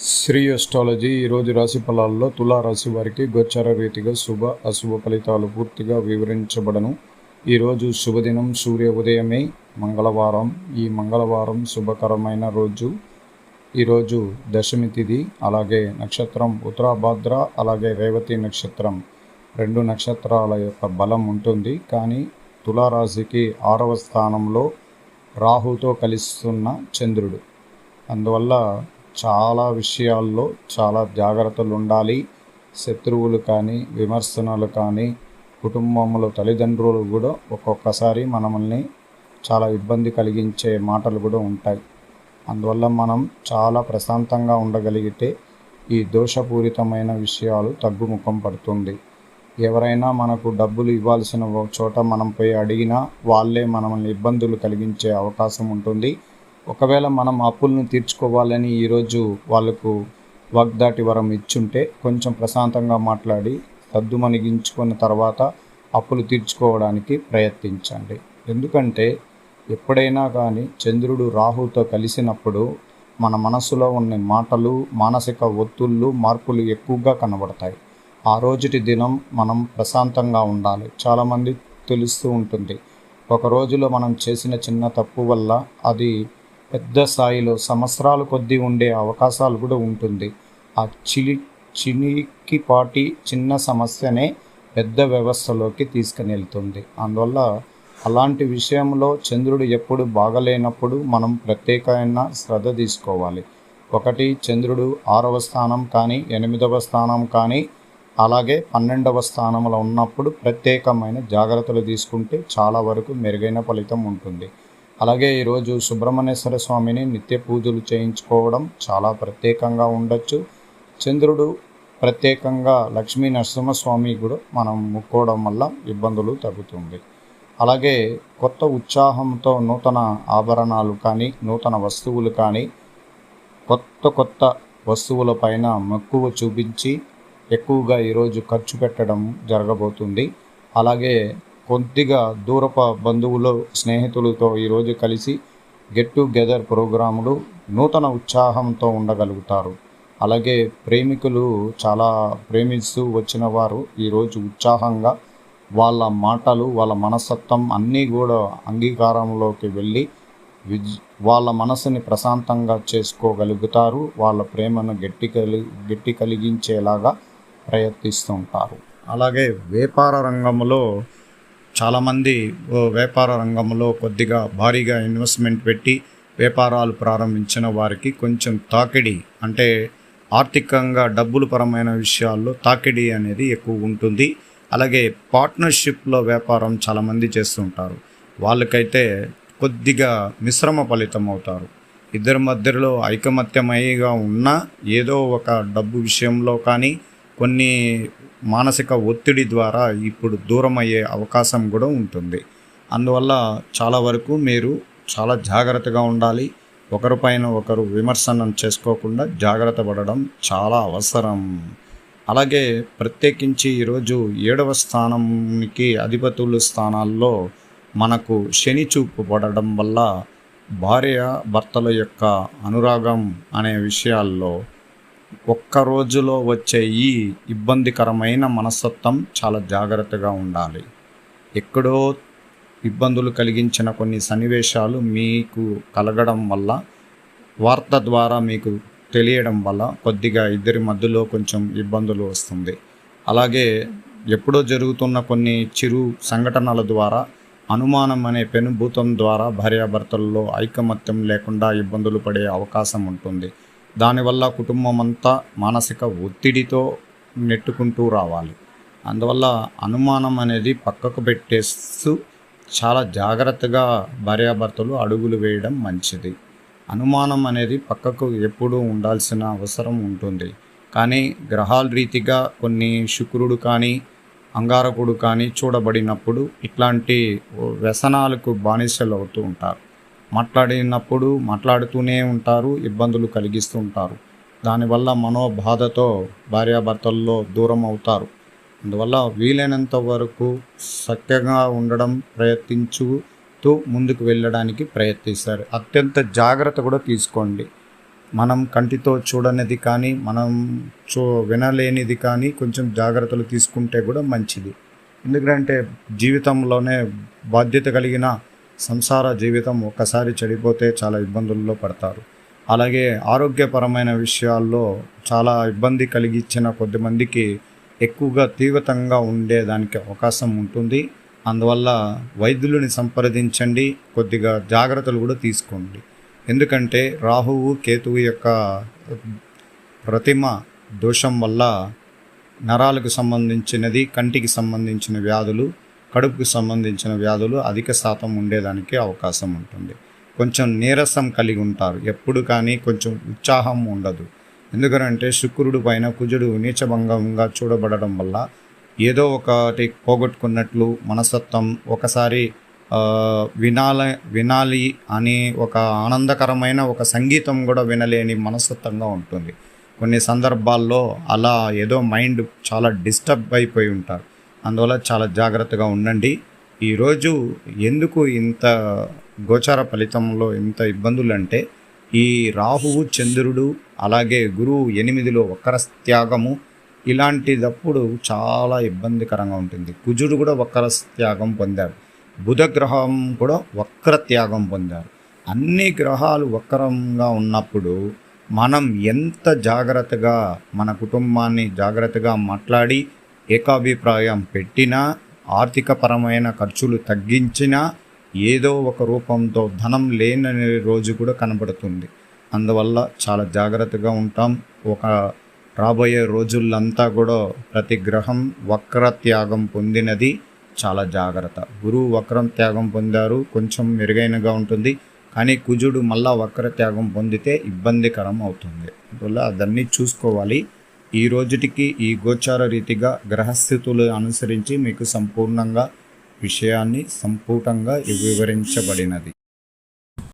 Shri astrology ఈరోజు రాశి ఫలాల్లో తులారాశి వారికి గోచార రీతిగా శుభ అశుభ ఫలితాలు పూర్తిగా వివరించబడను. ఈరోజు శుభదినం సూర్య ఉదయమే మంగళవారం. ఈ మంగళవారం శుభకరమైన రోజు. ఈరోజు దశమి తిథి, అలాగే నక్షత్రం ఉత్తరాభాద్ర, అలాగే రేవతి నక్షత్రం. 2 నక్షత్రాల యొక్క బలం ఉంటుంది. కానీ తులారాశికి 6వ స్థానంలో రాహుతో కలిస్తున్న చంద్రుడు. అందువల్ల చాలా విషయాల్లో చాలా జాగ్రత్తలు ఉండాలి. శత్రువులు కానీ, విమర్శనలు కానీ, కుటుంబంలో తల్లిదండ్రులు కూడా ఒక్కొక్కసారి మనల్ని చాలా ఇబ్బంది కలిగించే మాటలు కూడా ఉంటాయి. అందువల్ల మనం చాలా ప్రశాంతంగా ఉండగలిగితే ఈ దోషపూరితమైన విషయాలు తగ్గుముఖం పడుతుంది. ఎవరైనా మనకు డబ్బులు ఇవ్వాల్సిన చోట మనం పోయి అడిగినా వాళ్ళే మనల్ని ఇబ్బందులు కలిగించే అవకాశం ఉంటుంది. ఒకవేళ మనం అప్పులను తీర్చుకోవాలని ఈరోజు వాళ్ళకు వాగ్దాటి వరం ఇచ్చుంటే కొంచెం ప్రశాంతంగా మాట్లాడి సద్దుమణిగించుకున్న తర్వాత అప్పులు తీర్చుకోవడానికి ప్రయత్నించండి. ఎందుకంటే ఎప్పుడైనా కానీ చంద్రుడు రాహుతో కలిసినప్పుడు మన మనసులో ఉన్న మాటలు, మానసిక ఒత్తిళ్ళు, మార్పులు ఎక్కువగా కనబడతాయి. ఆ రోజుటి దినం మనం ప్రశాంతంగా ఉండాలి. చాలామంది తెలుస్తూ ఉంటుంది, ఒక రోజులో మనం చేసిన చిన్న తప్పు వల్ల అది పెద్ద స్థాయిలో సంవత్సరాల కొద్దీ ఉండే అవకాశాలు కూడా ఉంటుంది. ఆ చినికిపాటి చిన్న సమస్యనే పెద్ద వ్యవస్థలోకి తీసుకుని వెళ్తుంది. అందువల్ల అలాంటి విషయంలో చంద్రుడు ఎప్పుడు బాగలేనప్పుడు మనం ప్రత్యేకమైన శ్రద్ధ తీసుకోవాలి. ఒకటి, చంద్రుడు 6వ స్థానం కానీ, 8వ స్థానం కానీ, అలాగే 12వ స్థానంలో ఉన్నప్పుడు ప్రత్యేకమైన జాగ్రత్తలు తీసుకుంటే చాలా వరకు మెరుగైన ఫలితం ఉంటుంది. అలాగే ఈరోజు సుబ్రహ్మణ్యేశ్వర స్వామిని నిత్య పూజలు చేయించుకోవడం చాలా ప్రత్యేకంగా ఉండొచ్చు. చంద్రుడు ప్రత్యేకంగా లక్ష్మీ నరసింహస్వామి కూడా మనం ముక్కోవడం వల్ల ఇబ్బందులు తగ్గుతుంది. అలాగే కొత్త ఉత్సాహంతో నూతన ఆభరణాలు కానీ, నూతన వస్తువులు కానీ, కొత్త వస్తువుల పైన మక్కువ చూపించి ఎక్కువగా ఈరోజు ఖర్చు పెట్టడం జరగబోతుంది. అలాగే కొద్దిగా దూరపు బంధువులు, స్నేహితులతో ఈరోజు కలిసి గెట్ టుగెదర్ ప్రోగ్రాములు నూతన ఉత్సాహంతో ఉండగలుగుతారు. అలాగే ప్రేమికులు చాలా ప్రేమిస్తూ వచ్చిన వారు ఈరోజు ఉత్సాహంగా వాళ్ళ మాటలు, వాళ్ళ మనస్తత్వం అన్నీ కూడా అంగీకారంలోకి వెళ్ళి వాళ్ళ మనసుని ప్రశాంతంగా చేసుకోగలుగుతారు. వాళ్ళ ప్రేమను గట్టి కలిగించేలాగా ప్రయత్నిస్తుంటారు. అలాగే వ్యాపార రంగంలో చాలామంది వ్యాపార రంగంలో కొద్దిగా భారీగా ఇన్వెస్ట్మెంట్ పెట్టి వ్యాపారాలు ప్రారంభించిన వారికి కొంచెం తాకిడి, అంటే ఆర్థికంగా డబ్బుల పరమైన విషయాల్లో తాకిడి అనేది ఎక్కువ ఉంటుంది. అలాగే పార్ట్నర్షిప్లో వ్యాపారం చాలామంది చేస్తుంటారు. వాళ్ళకైతే కొద్దిగా మిశ్రమ ఫలితం అవుతారు. ఇద్దరి మధ్యలో ఐకమత్యమయ్యగా ఉన్న ఏదో ఒక డబ్బు విషయంలో కానీ, కొన్ని మానసిక ఒత్తిడి ద్వారా ఇప్పుడు దూరం అయ్యే అవకాశం కూడా ఉంటుంది. అందువల్ల చాలా వరకు మీరు చాలా జాగ్రత్తగా ఉండాలి. ఒకరిపైన ఒకరు విమర్శనం చేసుకోకుండా జాగ్రత్త పడడం చాలా అవసరం. అలాగే ప్రత్యేకించి ఈరోజు 7వ స్థానానికి అధిపతుల స్థానాల్లో మనకు శని చూపు పడడం వల్ల భార్య భర్తల యొక్క అనురాగం అనే విషయాల్లో ఒక్క రోజులో వచ్చే ఈ ఇబ్బందికరమైన మనస్తత్వం చాలా జాగ్రత్తగా ఉండాలి. ఎక్కడో ఇబ్బందులు కలిగించిన కొన్ని సన్నివేశాలు మీకు కలగడం వల్ల, వార్త ద్వారా మీకు తెలియడం వల్ల కొద్దిగా ఇద్దరి మధ్యలో కొంచెం ఇబ్బందులు వస్తుంది. అలాగే ఎప్పుడో జరుగుతున్న కొన్ని చిరు సంఘటనల ద్వారా, అనుమానం అనే పెనుభూతం ద్వారా భార్యాభర్తల్లో ఐకమత్యం లేకుండా ఇబ్బందులు పడే అవకాశం ఉంటుంది. దానివల్ల కుటుంబం అంతా మానసిక ఒత్తిడితో నెట్టుకుంటూ రావాలి. అందువల్ల అనుమానం అనేది పక్కకు పెట్టేస్తూ చాలా జాగ్రత్తగా భార్యాభర్తలు అడుగులు వేయడం మంచిది. అనుమానం అనేది పక్కకు ఎప్పుడూ ఉండాల్సిన అవసరం ఉంటుంది. కానీ గ్రహాల రీతిగా కొన్ని శుక్రుడు కానీ, అంగారకుడు కానీ చూడబడినప్పుడు ఇట్లాంటి వ్యసనాలకు బానిసలు అవుతూ ఉంటారు. మాట్లాడినప్పుడు మాట్లాడుతూనే ఉంటారు, ఇబ్బందులు కలిగిస్తూ ఉంటారు. దానివల్ల మనోబాధతో భార్యాభర్తల్లో దూరం అవుతారు. అందువల్ల వీలైనంత వరకు సఖ్యంగా ఉండడం ప్రయత్నించుతూ ముందుకు వెళ్ళడానికి ప్రయత్నిస్తారు. అత్యంత జాగ్రత్త కూడా తీసుకోండి. మనం కంటితో చూడనిది కానీ మనం వినలేనిది కానీ కొంచెం జాగ్రత్తలు తీసుకుంటే కూడా మంచిది. ఎందుకంటే జీవితంలోనే బాధ్యత కలిగిన సంసార జీవితం ఒక్కసారి చెడిపోతే చాలా ఇబ్బందుల్లో పడతారు. అలాగే ఆరోగ్యపరమైన విషయాల్లో చాలా ఇబ్బంది కలిగించిన కొద్దిమందికి ఎక్కువగా తీవ్రంగా ఉండేదానికి అవకాశం ఉంటుంది. అందువల్ల వైద్యులని సంప్రదించండి, కొద్దిగా జాగ్రత్తలు కూడా తీసుకోండి. ఎందుకంటే రాహువు కేతువు యొక్క ప్రతిమ దోషం వల్ల నరాలకు సంబంధించినది, కంటికి సంబంధించిన వ్యాధులు, కడుపుకు సంబంధించిన వ్యాధులు అధిక శాతం ఉండేదానికి అవకాశం ఉంటుంది. కొంచెం నీరసం కలిగి ఉంటారు ఎప్పుడు, కానీ కొంచెం ఉత్సాహం ఉండదు. ఎందుకంటే శుక్రుడు పైన కుజుడు నీచభంగంగా చూడబడడం వల్ల ఏదో ఒకటి పోగొట్టుకున్నట్లు మనస్తత్వం, ఒకసారి వినాలి అని ఒక ఆనందకరమైన ఒక సంగీతం కూడా వినలేని మనస్తత్వంగా ఉంటుంది. కొన్ని సందర్భాల్లో అలా ఏదో మైండ్ చాలా డిస్టర్బ్ అయిపోయి ఉంటారు. అందువల్ల చాలా జాగ్రత్తగా ఉండండి. ఈరోజు ఎందుకు ఇంత గోచార ఫలితంలో ఇంత ఇబ్బందులు అంటే, ఈ రాహువు చంద్రుడు అలాగే గురువు 8లో వక్ర త్యాగము, ఇలాంటిదప్పుడు చాలా ఇబ్బందికరంగా ఉంటుంది. కుజుడు కూడా వక్ర త్యాగం పొందారు, బుధ గ్రహం కూడా వక్ర త్యాగం పొందారు. అన్ని గ్రహాలు వక్రంగా ఉన్నప్పుడు మనం ఎంత జాగ్రత్తగా మన కుటుంబాన్ని జాగ్రత్తగా మాట్లాడి ఏకాభిప్రాయం పెట్టినా, ఆర్థికపరమైన ఖర్చులు తగ్గించినా ఏదో ఒక రూపంతో ధనం లేని రోజు కూడా కనబడుతుంది. అందువల్ల చాలా జాగ్రత్తగా ఉంటాం. రాబోయే రోజులంతా కూడా ప్రతి గ్రహం వక్ర త్యాగం పొందినది చాలా జాగ్రత్త. గురువు వక్రం త్యాగం పొందారు, కొంచెం మెరుగైనగా ఉంటుంది. కానీ కుజుడు మళ్ళా వక్ర త్యాగం పొందితే ఇబ్బందికరం అవుతుంది. అందువల్ల అదన్నీ చూసుకోవాలి. ఈ రోజుటికి ఈ గోచార రీతిగా గ్రహస్థితులు అనుసరించి మీకు సంపూర్ణంగా విషయాన్ని సంపూర్ణంగా వివరించబడినది.